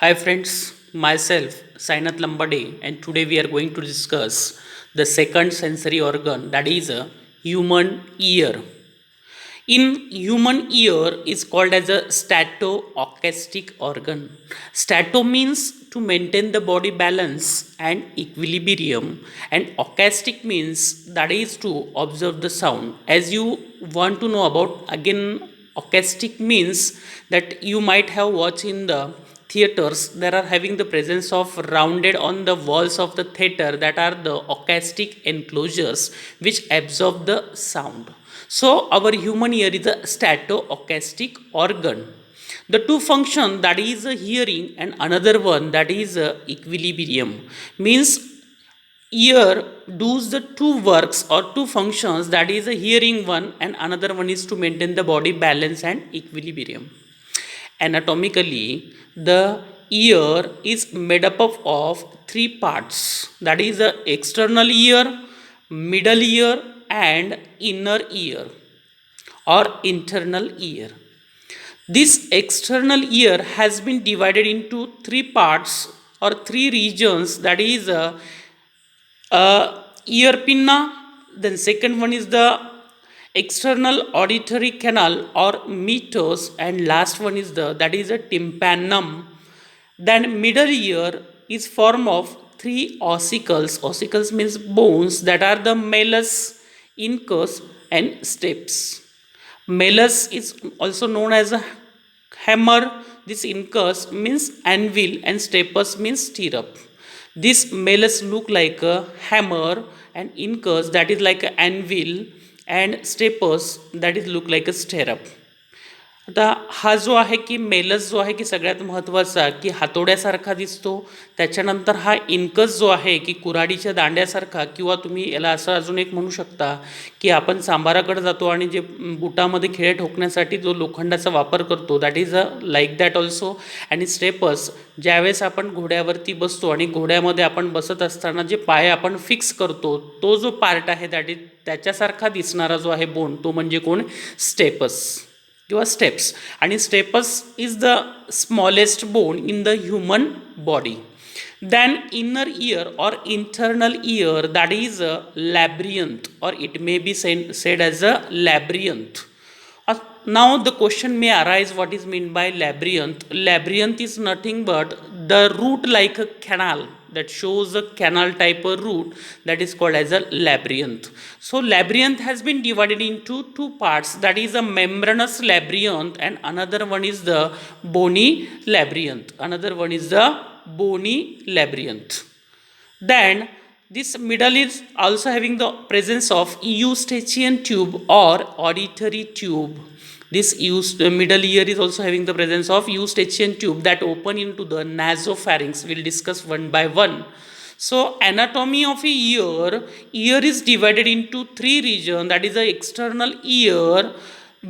Hi friends, myself Sainath Lambade, and today we are going to discuss the second sensory organ, that is a human ear. In human ear is called as a stato-acoustic organ. Stato means to maintain the body balance and equilibrium, and acoustic means that is to observe the sound. As you want to know about, again, acoustic means that you might have watched in the theaters, there are having the presence of rounded on the walls of the theater, that are the acoustic enclosures which absorb the sound. So our human ear is a stato-acoustic organ. The two function, that is a hearing, and another one, that is a equilibrium, means ear does the two works or two functions, that is a hearing one and another one is to maintain the body balance and equilibrium. Anatomically, the ear is made up of three parts, that is the external ear, middle ear, and inner ear or internal ear. This external ear has been divided into three parts or three regions, that is ear pinna, then second one is the external auditory canal or meatus, and last one is the, that is a tympanum. Then middle ear is form of three ossicles. Ossicles means bones, that are the malleus, incus, and stapes. Malleus is also known as a hammer. This incus means anvil, and stapes means stirrup. This malleus look like a hammer, and incus that is like an anvil, and stapes that is look like a stirrup. आता हा जो आहे की Malus जो आहे की सगळ्यात महत्त्वाचा की हातोड्यासारखा दिसतो. त्याच्यानंतर हा इनकस जो आहे की कुऱ्हाडीच्या दांड्यासारखा, किंवा तुम्ही याला असं अजून एक म्हणू शकता की आपण सांबाराकडे जातो आणि जे बुटामध्ये खिळे ठोकण्यासाठी जो लोखंडाचा वापर करतो, that is a like that also. आणि स्टेपस, ज्यावेळेस आपण घोड्यावरती बसतो आणि घोड्यामध्ये आपण बसत असताना जे पाय आपण फिक्स करतो, तो जो पार्ट आहे दॅट इज त्याच्यासारखा दिसणारा जो आहे बोन, तो म्हणजे कोण? स्टेपस किंवा स्टेप्स. आणि stapes is the smallest bone in the human body. then inner ear or internal ear, that is a labyrinth, or it may be said as a labyrinth. Now the question may arise, what is meant by labyrinth? Labyrinth is nothing but the root like a canal, that shows a canal type of route, that is called as a labyrinth. So labyrinth has been divided into two parts, that is a membranous labyrinth and another one is the bony labyrinth. Another one is the bony labyrinth. Then this middle is also having the presence of eustachian tube or auditory tube. This middle ear is also having the presence of eustachian tube that open into the nasopharynx. We'll discuss one by one. So anatomy of a ear is divided into three regions, that is the external ear,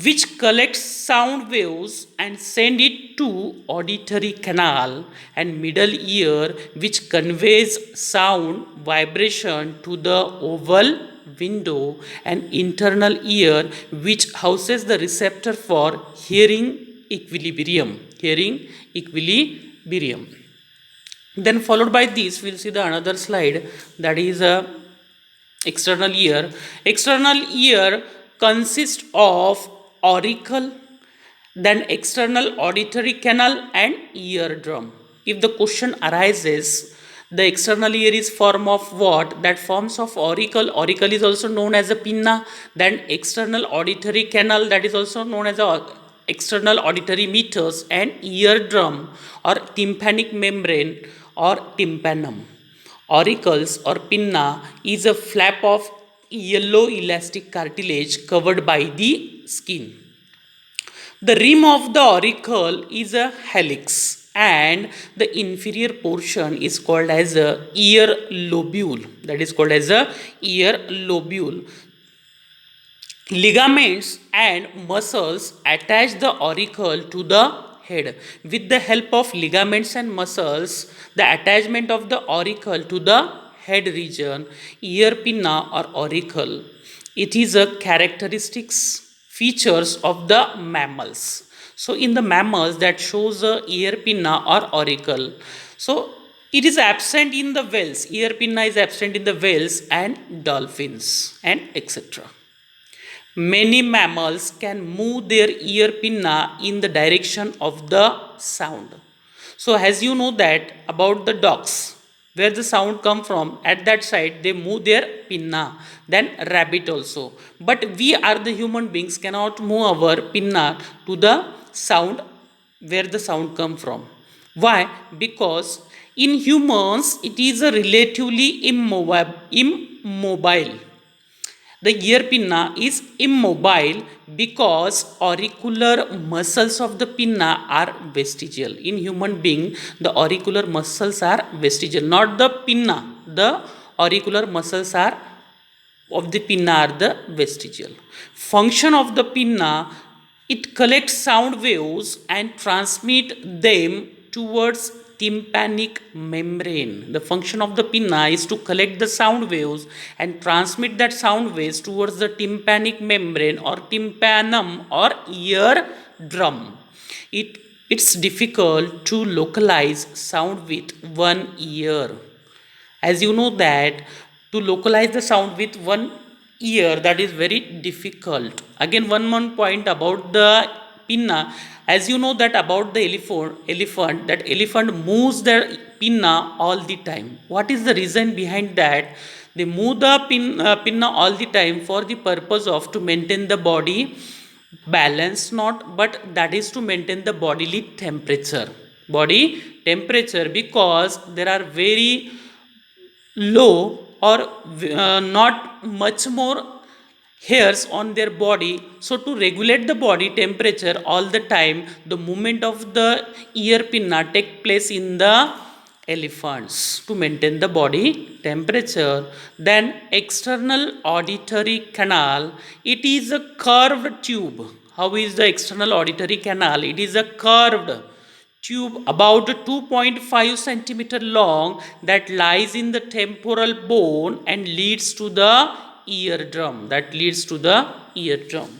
which collects sound waves and send it to auditory canal, and middle ear which conveys sound vibration to the oval window, and internal ear which houses the receptor for hearing equilibrium. Then followed by this we'll see the another slide, that is a external ear. External ear consists of auricle, then external auditory canal, and eardrum. If the question arises, the external ear is form of what? That forms of auricle. Auricle is also known as a pinna. Then external auditory canal, that is also known as a external auditory meatus, and eardrum or tympanic membrane or tympanum. Auricles or pinna is a flap of yellow elastic cartilage covered by the skin. The rim of the auricle is a helix, and the inferior portion is called as a ear lobule. That is called as a ear lobule. Ligaments and muscles attach the auricle to the head. With the help of ligaments and muscles, the attachment of the auricle to the head region, ear pinna or auricle, it is a characteristics features of the mammals. So in the mammals that shows a ear pinna or auricle. So it is absent in the whales. Ear pinna is absent in the whales and dolphins and etc. Many mammals can move their ear pinna in the direction of the sound. So as you know that about the dogs, where the sound come from, at that side they move their pinna. Then rabbit also. But we are the human beings cannot move our pinna to the sound where the sound come from. Why? Because in humans it is a relatively immobile. The ear pinna is immobile because auricular muscles of the pinna are vestigial. In human being, the auricular muscles are vestigial, not the pinna. The auricular muscles are of the pinna are the vestigial. Function of the pinna, it collects sound waves and transmit them towards tympanic membrane. The function of the pinna is to collect the sound waves and transmit that sound waves towards the tympanic membrane or tympanum or ear drum. It, it's difficult to localize sound with one ear. As you know that to localize the sound with one ear, that is very difficult. Again, one more point about the pinna. As you know that about the elephant, that elephant moves their pinna all the time. What is the reason behind that? They move the pinna all the time for the purpose of to maintain the body balance, not but that is to maintain the bodily body temperature, because there are very low or not much more hairs on their body. So to regulate the body temperature all the time, the movement of the ear pinna take place in the elephants to maintain the body temperature. Then external auditory canal, it is a curved tube. How is the external auditory canal? It is a curved tube about 2.5 centimeter long that lies in the temporal bone and leads to the eardrum. That leads to the eardrum.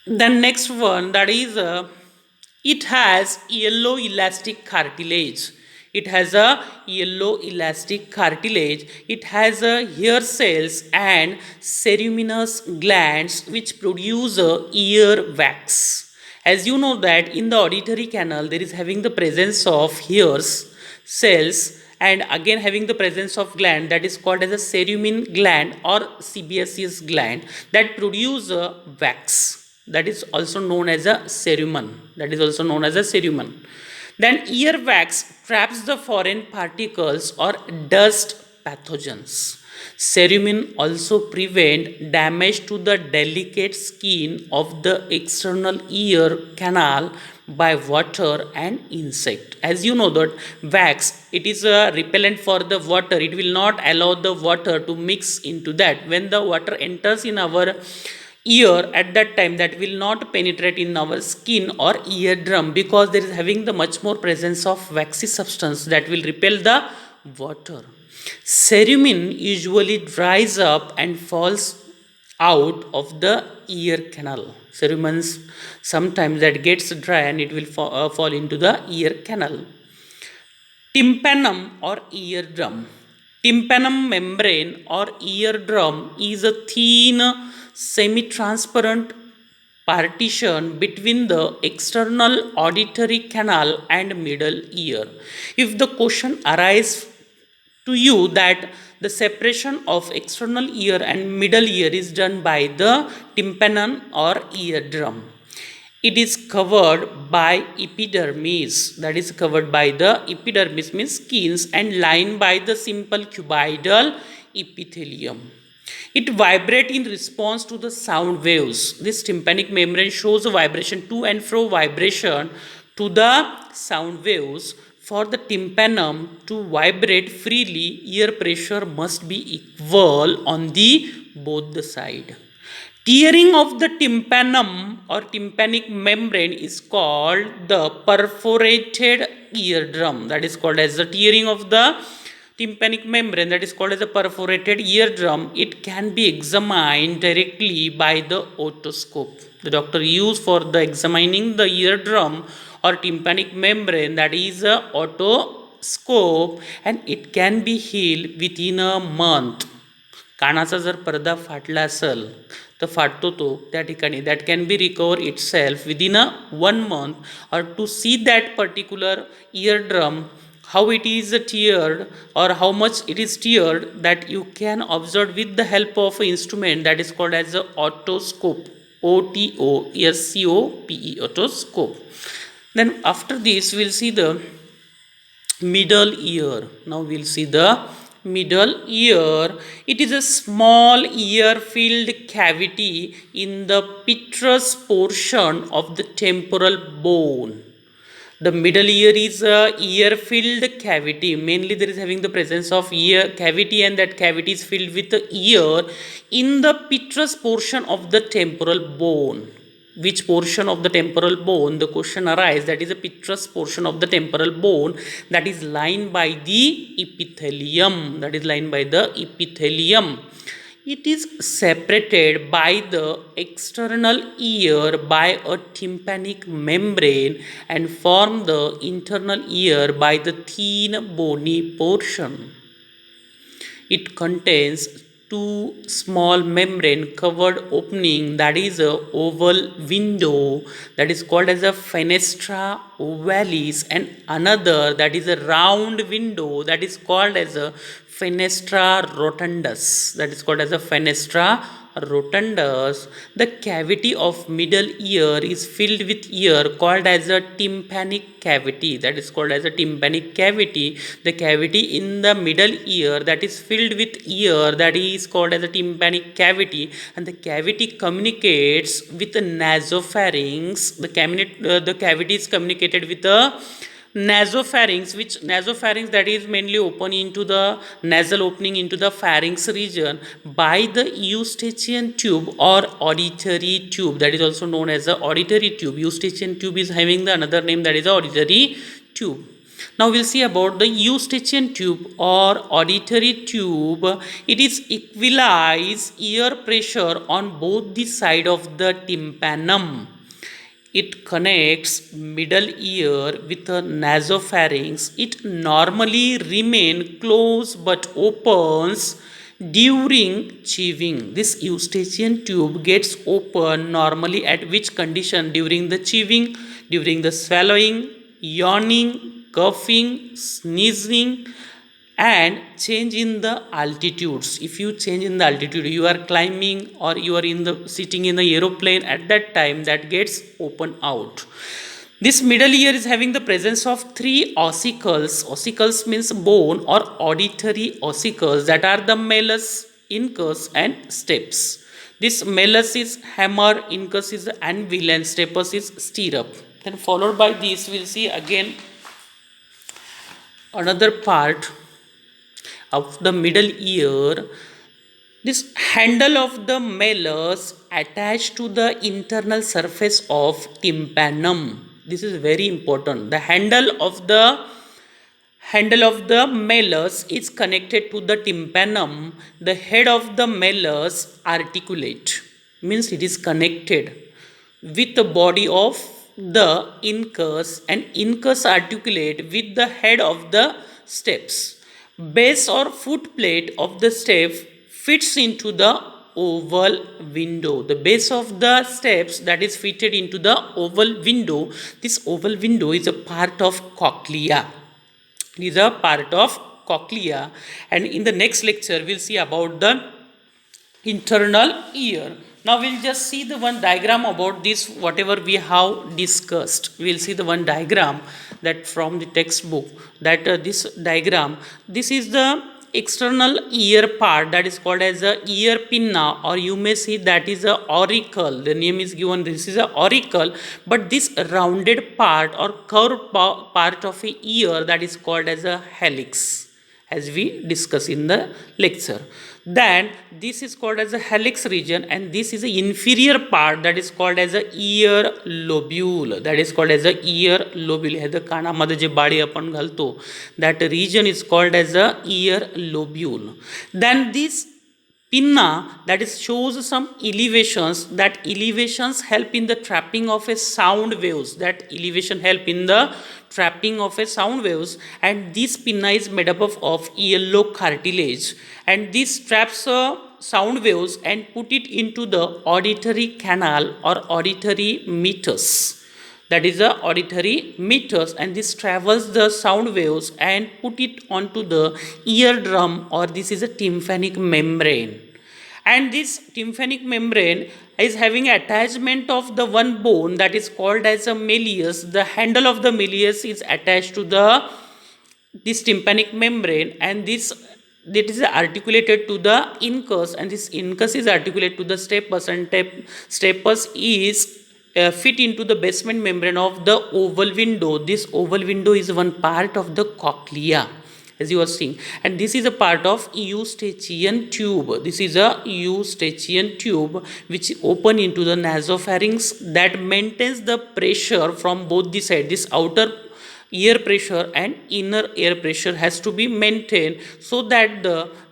The next one, that is it has yellow elastic cartilage. It has a yellow elastic cartilage. It has a hair cells and ceruminous glands which produce ear wax. As you know that in the auditory canal there is having the presence of hairs cells and again having the presence of gland that is called as a cerumen gland or sebaceous gland that produce a wax, that is also known as a cerumen. That is also known as a cerumen. Then earwax traps the foreign particles or dust pathogens. Cerumen also prevent damage to the delicate skin of the external ear canal by water and insect. As you know that wax, it is a repellent for the water. It will not allow the water to mix into that. When the water enters in our ear at that time, that will not penetrate in our skin or eardrum because there is having the much more presence of waxy substance that will repel the water. Cerumen usually dries up and falls out of the ear canal. Cerumens sometimes that gets dry and it will fall into the ear canal. Tympanum or eardrum. Tympanum membrane or eardrum is a thin semi-transparent partition between the external auditory canal and middle ear. If the question arises to you that the separation of external ear and middle ear is done by the tympanum or eardrum, it is covered by epidermis. That is covered by the epidermis means skins and lined by the simple cuboidal epithelium. It vibrates in response to the sound waves. This tympanic membrane shows a vibration to and fro vibration to the sound waves. For the tympanum to vibrate freely, ear pressure must be equal on the both the side. Tearing of the tympanum or tympanic membrane is called the perforated eardrum. That is called as the tearing of the tympanic membrane, that is called as a perforated eardrum, it can be examined directly by the otoscope. The doctor use for the examining the eardrum or tympanic membrane, that is a otoscope, and it can be healed within a month. कानाचा जर पडदा फाटला असेल तर फाटतो तो त्या ठिकाणी, that can be recover itself within a 1 month, or to see that particular ear drum how it is teared or how much it is teared, that you can observe with the help of an instrument that is called as a otoscope, otoscope, otoscope. Then after this we'll see the middle ear. Now we'll see the middle ear. It is a small ear filled cavity in the petrous portion of the temporal bone. The middle ear is a ear filled cavity. Mainly there is having the presence of ear cavity, and that cavity is filled with the ear in the petrous portion of the temporal bone. Which portion of the temporal bone? The question arises, that is a petrous portion of the temporal bone, that is lined by the epithelium, that is lined by the epithelium. It is separated by the external ear by a tympanic membrane and form the internal ear by the thin bony portion. It contains two small membrane covered opening, that is a oval window, that is called as a fenestra ovalis, and another that is a round window, that is called as a fenestra rotundus, that is called as a fenestra rotundus. The cavity of middle ear is filled with ear called as a tympanic cavity, that is called as a tympanic cavity. The cavity in the middle ear that is filled with ear, that is called as a tympanic cavity, and the cavity communicates with the nasopharynx. The cavity is communicated with the nasopharynx, which nasopharynx that is mainly open into the nasal opening into the pharynx region by the eustachian tube or auditory tube, that is also known as the auditory tube. Eustachian tube is having the another name, that is the auditory tube. Now we'll see about the eustachian tube or auditory tube. It is equalized ear pressure on both the side of the tympanum. It connects middle ear with a nasopharynx. It normally remain closed but opens during chewing. This eustachian tube gets open normally at which condition? During the chewing, during the swallowing, yawning, coughing, sneezing, and change in the altitudes. If you change in the altitude, you are climbing or you are in the sitting in the aeroplane, at that time that gets open out. This middle ear is having the presence of 3 ossicles. Ossicles means bone or auditory ossicles, that are the malleus, incus, and stapes. This malleus is hammer, incus is anvil, and stapes is stirrup. Then followed by this we'll see again another part of the middle ear. This handle of the malleus attached to the internal surface of tympanum. This is very important. The handle of the malleus is connected to the tympanum. The head of the malleus articulate, means it is connected with the body of the incus, and incus articulate with the head of the stapes. Base or foot plate of the step fits into the oval window. The base of the steps that is fitted into the oval window. This oval window is a part of cochlea. It is a part of cochlea, and in the next lecture we'll see about the internal ear. Now we'll just see the one diagram about this, whatever we have discussed. We'll see the one diagram that from the textbook, that this diagram, this is the external ear part, that is called as a ear pinna, or you may see that is a auricle. The name is given, this is a auricle, but this rounded part or curved part of a ear, that is called as a helix, as we discuss in the lecture. Then this is called as a helix region, and this is the inferior part that is called as a ear lobule. That is called as a ear lobule. हे the कानामध्ये जे बाळी आपण घालतो, that region is called as a ear lobule. Then this pinna, that is shows some elevations, that elevations help in the trapping of a sound waves, that elevation help in the trapping of a sound waves. And this pinna is made up of yellow cartilage, and this traps sound waves and put it into the auditory canal or auditory meatus. That is the auditory meatus, and this travels the sound waves and put it onto the eardrum, or this is a tympanic membrane. And this tympanic membrane is having attachment of the one bone that is called as a malleus. The handle of the malleus is attached to the this tympanic membrane, and this that is articulated to the incus, and this incus is articulated to the stapes, and stapes is fit into the basement membrane of the oval window. This oval window is one part of the cochlea, as you are seeing, and this is a part of eustachian tube. This is a eustachian tube which open into the nasopharynx, that maintains the pressure from both the side. This outer ear pressure and inner ear pressure has to be maintained, so that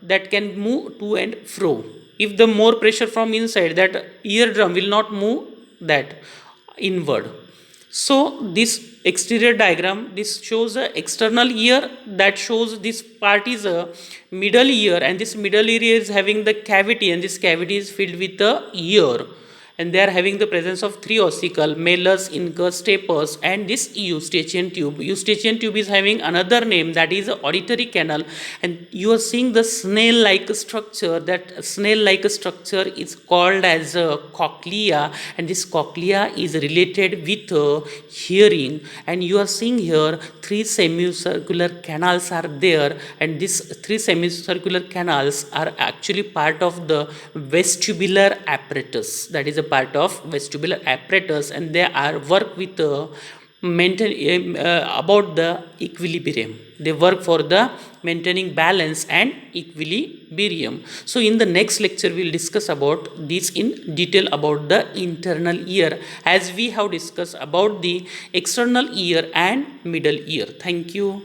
that can move to and fro. If the more pressure from inside, that eardrum will not move that inward. So this exterior diagram, this shows the external ear, that shows this part is a middle ear, and this middle ear is having the cavity, and this cavity is filled with the ear, and they are having the presence of three ossicle, malleus, incus, stapes, and this eustachian tube. Eustachian tube is having another name, that is auditory canal, and you are seeing the snail like structure. That snail like structure is called as a cochlea, and this cochlea is related with hearing. And you are seeing here three semicircular canals are there, and these three semicircular canals are actually part of the vestibular apparatus. That is a part of vestibular apparatus, and they are work with maintain about the equilibrium. They work for the maintaining balance and equilibrium. So in the next lecture we will discuss about this in detail, about the internal ear, as we have discussed about the external ear and middle ear. Thank you.